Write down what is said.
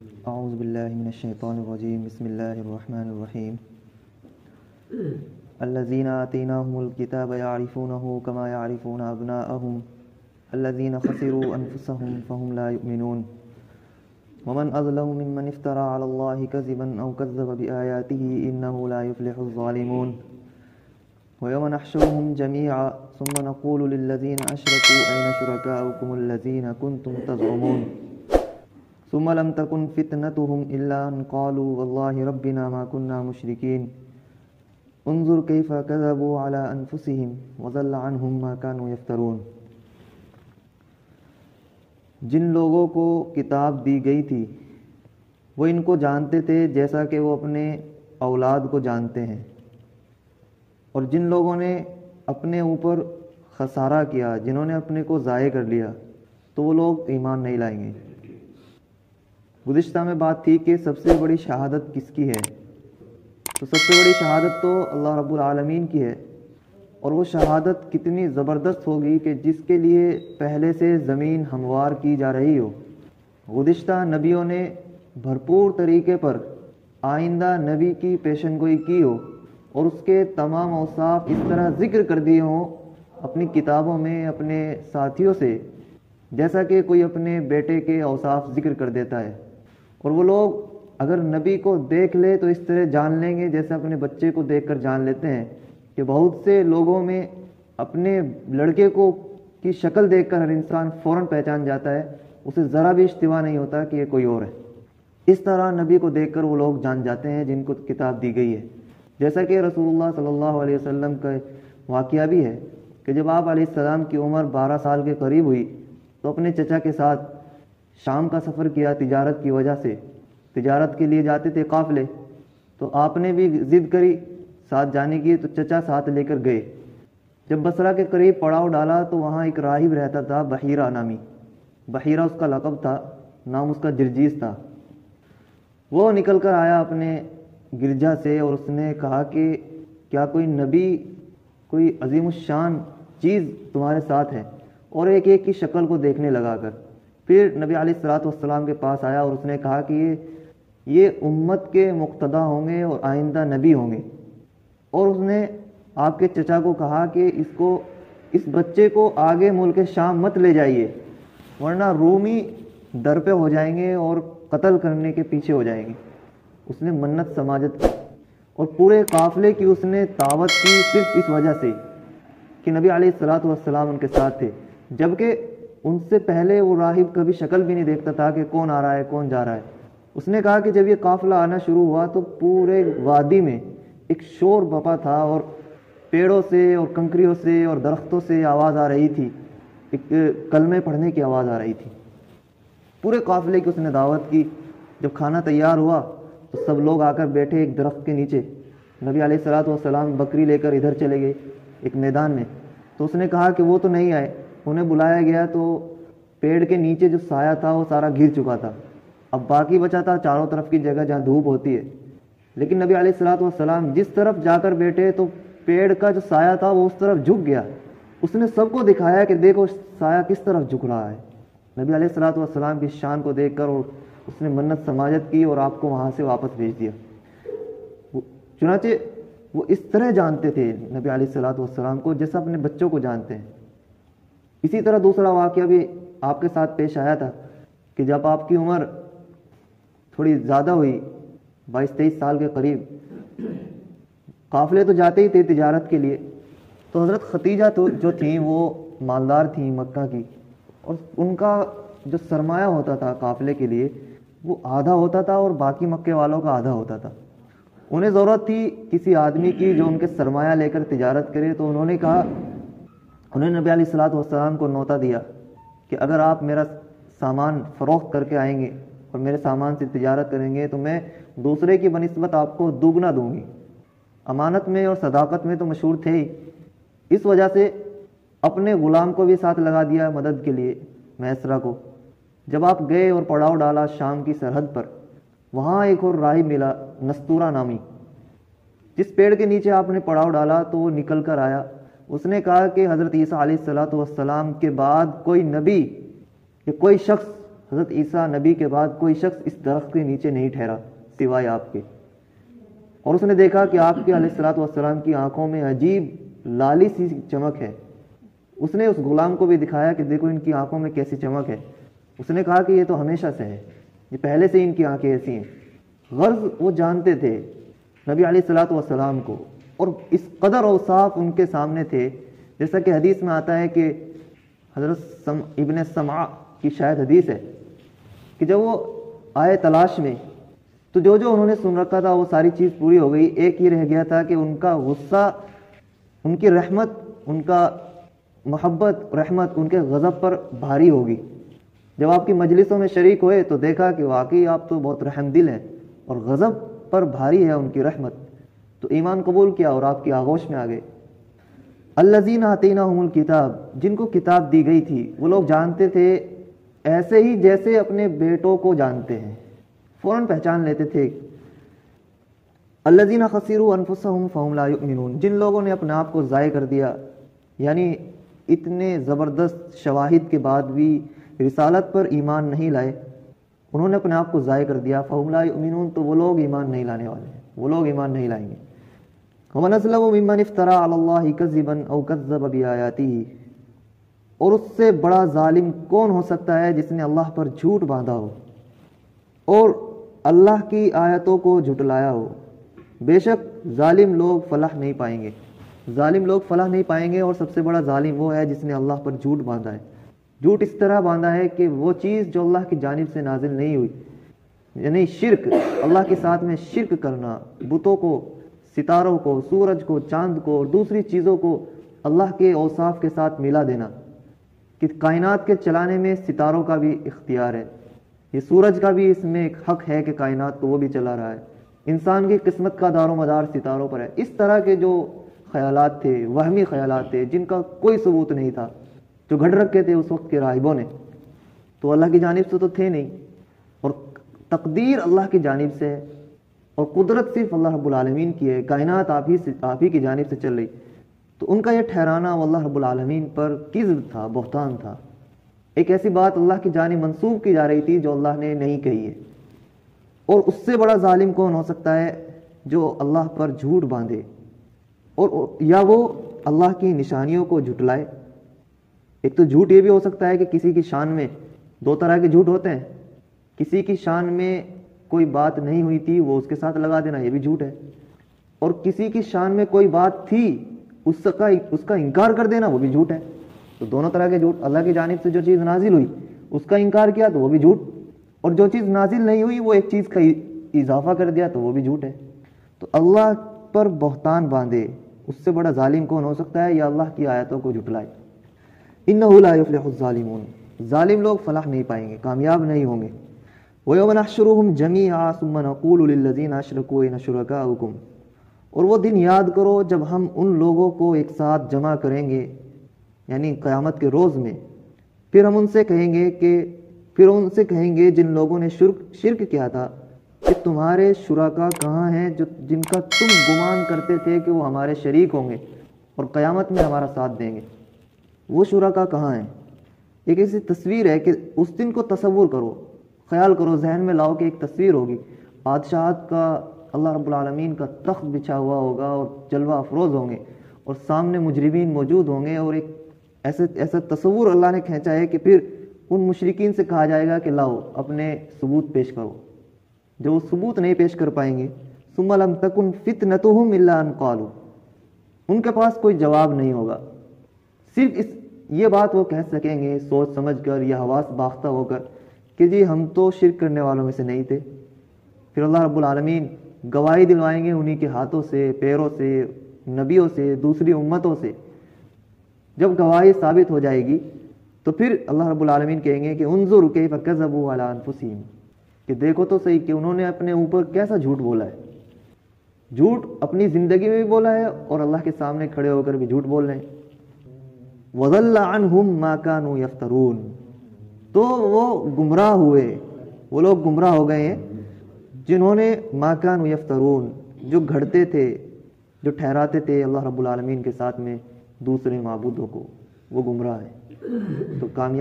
اعوذ باللہ من الشیطان الرجیم بسم اللہ الرحمن الرحیم الذین آتیناہم الکتاب یعرفونہ کما یعرفون ابناءہم الذین خسروا انفسہم فہم لا یؤمنون ومن اظلم ممن افترى علی اللہ کذبا او کذب بآیاتہ انہ لا یفلح الظالمون ویوم نحشرهم جميعا ثم نقول للذین اشرکوا این شرکاؤکم الذین کنتم تزعمون ثم لم تكن فتنتهم إلا أن قالوا والله ربنا ما كنا مشركين انظر كيف كذبوا على أنفسهم وضل عنهم ما كانوا يفترون۔ جن لوگوں کو کتاب دی گئی تھی وہ ان کو جانتے تھے جیسا کہ وہ اپنے اولاد کو جانتے ہیں، اور جن لوگوں نے اپنے اوپر خسارہ کیا، جنہوں نے اپنے کو ضائع کر لیا، تو وہ لوگ ایمان نہیں لائیں گے۔ گزشتہ میں بات تھی کہ سب سے بڑی شہادت کس کی ہے، تو سب سے بڑی شہادت تو اللہ رب العالمین کی ہے، اور وہ شہادت کتنی زبردست ہوگی کہ جس کے لیے پہلے سے زمین ہموار کی جا رہی ہو۔ گزشتہ نبیوں نے بھرپور طریقے پر آئندہ نبی کی پیشن گوئی کی ہو، اور اس کے تمام اوصاف اس طرح ذکر کر دیے ہوں اپنی کتابوں میں اپنے ساتھیوں سے، جیسا کہ کوئی اپنے بیٹے کے اوصاف ذکر کر دیتا ہے، اور وہ لوگ اگر نبی کو دیکھ لے تو اس طرح جان لیں گے جیسے اپنے بچے کو دیکھ کر جان لیتے ہیں، کہ بہت سے لوگوں میں اپنے لڑکے کو کی شکل دیکھ کر ہر انسان فوراً پہچان جاتا ہے، اسے ذرا بھی اشتباہ نہیں ہوتا کہ یہ کوئی اور ہے۔ اس طرح نبی کو دیکھ کر وہ لوگ جان جاتے ہیں جن کو کتاب دی گئی ہے، جیسا کہ رسول اللہ صلی اللہ علیہ وسلم کا واقعہ بھی ہے کہ جب آپ علیہ السلام کی عمر 12 سال کے قریب ہوئی تو اپنے چچا کے ساتھ شام کا سفر کیا۔ تجارت کی وجہ سے تجارت کے لیے جاتے تھے قافلے، تو آپ نے بھی ضد کری ساتھ جانے کی، تو چچا ساتھ لے کر گئے۔ جب بصرہ کے قریب پڑاؤ ڈالا تو وہاں ایک راہب رہتا تھا، بحیرہ نامی، بحیرہ اس کا لقب تھا، نام اس کا جرجیس تھا۔ وہ نکل کر آیا اپنے گرجا سے، اور اس نے کہا کہ کیا کوئی نبی، کوئی عظیم الشان چیز تمہارے ساتھ ہے؟ اور ایک ایک کی شکل کو دیکھنے لگا کر پھر نبی علیہ الصلوۃ والسلام کے پاس آیا، اور اس نے کہا کہ یہ امت کے مقتدی ہوں گے اور آئندہ نبی ہوں گے، اور اس نے آپ کے چچا کو کہا کہ اس بچے کو آگے ملک شام مت لے جائیے، ورنہ رومی در پہ ہو جائیں گے اور قتل کرنے کے پیچھے ہو جائیں گے۔ اس نے منت سماجت کی، اور پورے قافلے کی اس نے دعوت کی صرف اس وجہ سے کہ نبی علیہ الصلوۃ والسلام ان کے ساتھ تھے، جبکہ ان سے پہلے وہ راہب کبھی شکل بھی نہیں دیکھتا تھا کہ کون آ رہا ہے کون جا رہا ہے۔ اس نے کہا کہ جب یہ قافلہ آنا شروع ہوا تو پورے وادی میں ایک شور بپا تھا، اور پیڑوں سے اور کنکریوں سے اور درختوں سے آواز آ رہی تھی، ایک کلمے پڑھنے کی آواز آ رہی تھی۔ پورے قافلے کی اس نے دعوت کی۔ جب کھانا تیار ہوا تو سب لوگ آ کر بیٹھے ایک درخت کے نیچے۔ نبی علیہ الصلوۃ والسلام بکری لے کر ادھر چلے گئے ایک میدان میں، تو اس نے کہا کہ وہ تو نہیں آئے۔ انہیں بلایا گیا تو پیڑ کے نیچے جو سایہ تھا وہ سارا گر چکا تھا، اب باقی بچا تھا چاروں طرف کی جگہ جہاں دھوپ ہوتی ہے۔ لیکن نبی علیہ الصلوۃ والسلام جس طرف جا کر بیٹھے تو پیڑ کا جو سایہ تھا وہ اس طرف جھک گیا۔ اس نے سب کو دکھایا کہ دیکھو سایہ کس طرف جھک رہا ہے۔ نبی علیہ الصلوۃ والسلام کی شان کو دیکھ کر اور اس نے منت سماجت کی اور آپ کو وہاں سے واپس بھیج دیا۔ چنانچہ وہ اس طرح جانتے تھے نبی علیہ الصلوۃ والسلام کو جیسا اپنے بچوں کو جانتے ہیں۔ اسی طرح دوسرا واقعہ بھی آپ کے ساتھ پیش آیا تھا کہ جب آپ کی عمر تھوڑی زیادہ ہوئی، 22-23 سال کے قریب، قافلے تو جاتے ہی تھے تجارت کے لیے، تو حضرت ختیجہ تو جو تھیں وہ مالدار تھیں مکہ کی، اور ان کا جو سرمایہ ہوتا تھا قافلے کے لیے وہ آدھا ہوتا تھا اور باقی مکے والوں کا آدھا ہوتا تھا۔ انہیں ضرورت تھی کسی آدمی کی جو ان کے سرمایہ لے کر تجارت کرے، تو انہوں نے کہا، انہوں نے نبی علیہ الصلوۃ والسلام کو نوتا دیا کہ اگر آپ میرا سامان فروخت کر کے آئیں گے اور میرے سامان سے تجارت کریں گے تو میں دوسرے کی بنسبت آپ کو دوگنا دوں گی۔ امانت میں اور صداقت میں تو مشہور تھے ہی، اس وجہ سے اپنے غلام کو بھی ساتھ لگا دیا مدد کے لیے، میسرہ کو۔ جب آپ گئے اور پڑاؤ ڈالا شام کی سرحد پر، وہاں ایک اور راہب ملا، نستورہ نامی۔ جس پیڑ کے نیچے آپ نے پڑاؤ ڈالا تو وہ نکل کر آیا۔ اس نے کہا کہ حضرت عیسیٰ علیہ الصلوۃ والسلام کے بعد کوئی نبی یا کوئی شخص حضرت عیسیٰ نبی کے بعد کوئی شخص اس درخت کے نیچے نہیں ٹھہرا سوائے آپ کے، اور اس نے دیکھا کہ آپ کے علیہ الصلوۃ والسلام کی آنکھوں میں عجیب لالی سی چمک ہے۔ اس نے اس غلام کو بھی دکھایا کہ دیکھو ان کی آنکھوں میں کیسی چمک ہے۔ اس نے کہا کہ یہ تو ہمیشہ سے ہے، یہ پہلے سے ان کی آنکھیں ایسی ہیں۔ غرض وہ جانتے تھے نبی علیہ الصلوۃ والسلام کو، اور اس قدر اوصاف ان کے سامنے تھے، جیسا کہ حدیث میں آتا ہے کہ حضرت ابن سمعہ کی شاید حدیث ہے کہ جب وہ آئے تلاش میں تو جو انہوں نے سن رکھا تھا وہ ساری چیز پوری ہو گئی، ایک ہی رہ گیا تھا کہ ان کا غصہ، ان کی رحمت، ان کا محبت رحمت ان کے غضب پر بھاری ہوگی۔ جب آپ کی مجلسوں میں شریک ہوئے تو دیکھا کہ واقعی آپ تو بہت رحم دل ہیں اور غضب پر بھاری ہے ان کی رحمت، تو ایمان قبول کیا اور آپ کی آغوش میں آ گئے۔ الذین آتیناہم الکتاب، جن کو کتاب دی گئی تھی، وہ لوگ جانتے تھے ایسے ہی جیسے اپنے بیٹوں کو جانتے ہیں، فوراً پہچان لیتے تھے۔ الذین خسروا انفسهم فهم لا یؤمنون، جن لوگوں نے اپنے آپ کو ضائع کر دیا، یعنی اتنے زبردست شواہد کے بعد بھی رسالت پر ایمان نہیں لائے، انہوں نے اپنے آپ کو ضائع کر دیا۔ فهم لا یؤمنون، تو وہ لوگ ایمان نہیں لانے والے ہیں، وہ لوگ ایمان نہیں لائیں گے۔ ومن اظلم ممن افترى علی اللہ کذبا او کذب بآیاتہ، اور اس سے بڑا ظالم کون ہو سکتا ہے جس نے اللہ پر جھوٹ باندھا ہو اور اللہ کی آیتوں کو جھٹلایا ہو۔ بے شک ظالم لوگ فلاح نہیں پائیں گے، ظالم لوگ فلاح نہیں پائیں گے، اور سب سے بڑا ظالم وہ ہے جس نے اللہ پر جھوٹ باندھا ہے۔ جھوٹ اس طرح باندھا ہے کہ وہ چیز جو اللہ کی جانب سے نازل نہیں ہوئی، یعنی شرک، اللہ کے ساتھ میں شرک کرنا، بتوں کو، ستاروں کو، سورج کو، چاند کو اور دوسری چیزوں کو اللہ کے اوصاف کے ساتھ ملا دینا، کہ کائنات کے چلانے میں ستاروں کا بھی اختیار ہے، یہ سورج کا بھی اس میں ایک حق ہے کہ کائنات کو وہ بھی چلا رہا ہے، انسان کی قسمت کا دار و مدار ستاروں پر ہے۔ اس طرح کے جو خیالات تھے، وہمی خیالات تھے جن کا کوئی ثبوت نہیں تھا، جو گھڑ رکھے تھے اس وقت کے راہبوں نے، تو اللہ کی جانب سے تو تھے نہیں، اور تقدیر اللہ کی جانب سے ہے، اور قدرت صرف اللہ رب العالمین کی ہے، کائنات آپ ہی کی جانب سے چل رہی، تو ان کا یہ ٹھہرانا وہ اللہ رب العالمین پر کذب تھا، بہتان تھا، ایک ایسی بات اللہ کی جانب منسوب کی جا رہی تھی جو اللہ نے نہیں کہی ہے۔ اور اس سے بڑا ظالم کون ہو سکتا ہے جو اللہ پر جھوٹ باندھے، اور یا وہ اللہ کی نشانیوں کو جھٹلائے۔ ایک تو جھوٹ یہ بھی ہو سکتا ہے کہ کسی کی شان میں، دو طرح کے جھوٹ ہوتے ہیں، کسی کی شان میں کوئی بات نہیں ہوئی تھی وہ اس کے ساتھ لگا دینا، یہ بھی جھوٹ ہے، اور کسی کی شان میں کوئی بات تھی اس کا انکار کر دینا، وہ بھی جھوٹ ہے۔ تو دونوں طرح کے جھوٹ، اللہ کی جانب سے جو چیز نازل ہوئی اس کا انکار کیا تو وہ بھی جھوٹ، اور جو چیز نازل نہیں ہوئی وہ ایک چیز کا اضافہ کر دیا تو وہ بھی جھوٹ ہے۔ تو اللہ پر بہتان باندھے، اس سے بڑا ظالم کون ہو سکتا ہے، یا اللہ کی آیتوں کو جھٹلائے۔ انہ لا یفلح الظالمون، ظالم لوگ فلاح نہیں پائیں گے، کامیاب نہیں ہوں گے۔ وَيَوْمَ نَحْشُرُهُمْ جَمِيعًا ثُمَّ نَقُولُ لِلَّذِينَ أَشْرَكُوا أَيْنَ شُرَكَاؤُكُمْ، اور وہ دن یاد کرو جب ہم ان لوگوں کو ایک ساتھ جمع کریں گے، یعنی قیامت کے روز میں، پھر ہم ان سے کہیں گے جن لوگوں نے شرک کیا تھا کہ تمہارے شرکا کہاں ہیں جن کا تم گمان کرتے تھے کہ وہ ہمارے شریک ہوں گے اور قیامت میں ہمارا ساتھ دیں گے، وہ شرکا کہاں ہیں؟ ایک ایسی تصویر ہے کہ اس دن کو تصور کرو، خیال کرو، ذہن میں لاؤ کہ ایک تصویر ہوگی، بادشاہت کا اللہ رب العالمین کا تخت بچھا ہوا ہوگا اور جلوہ افروز ہوں گے، اور سامنے مجرمین موجود ہوں گے، اور ایک ایسا تصور اللہ نے کھینچا ہے کہ پھر ان مشرکین سے کہا جائے گا کہ لاؤ اپنے ثبوت پیش کرو، جو ثبوت نہیں پیش کر پائیں گے، ثم لم تکن فتنتهم الا ان قالوا، ان کے پاس کوئی جواب نہیں ہوگا، صرف یہ بات وہ کہہ سکیں گے سوچ سمجھ کر یا حواس باختہ ہو کر کہ جی ہم تو شرک کرنے والوں میں سے نہیں تھے۔ پھر اللہ رب العالمین گواہی دلوائیں گے انہی کے ہاتھوں سے، پیروں سے، نبیوں سے، دوسری امتوں سے۔ جب گواہی ثابت ہو جائے گی تو پھر اللہ رب العالمین کہیں گے کہ انظر کیف کذبوا علی انفسہم، کہ دیکھو تو صحیح کہ انہوں نے اپنے اوپر کیسا جھوٹ بولا ہے، جھوٹ اپنی زندگی میں بھی بولا ہے اور اللہ کے سامنے کھڑے ہو کر بھی جھوٹ بول رہے ہیں۔ وَضَلَّ عَنْهُمْ مَا كَانُوا يَفْتَرُونَ، تو وہ گمراہ ہوئے، وہ لوگ گمراہ ہو گئے ہیں جنہوں نے ما كانوا يفترون، جو گھڑتے تھے، جو ٹھہراتے تھے اللہ رب العالمین کے ساتھ میں دوسرے معبودوں کو، وہ گمراہ ہیں۔ تو کامیاب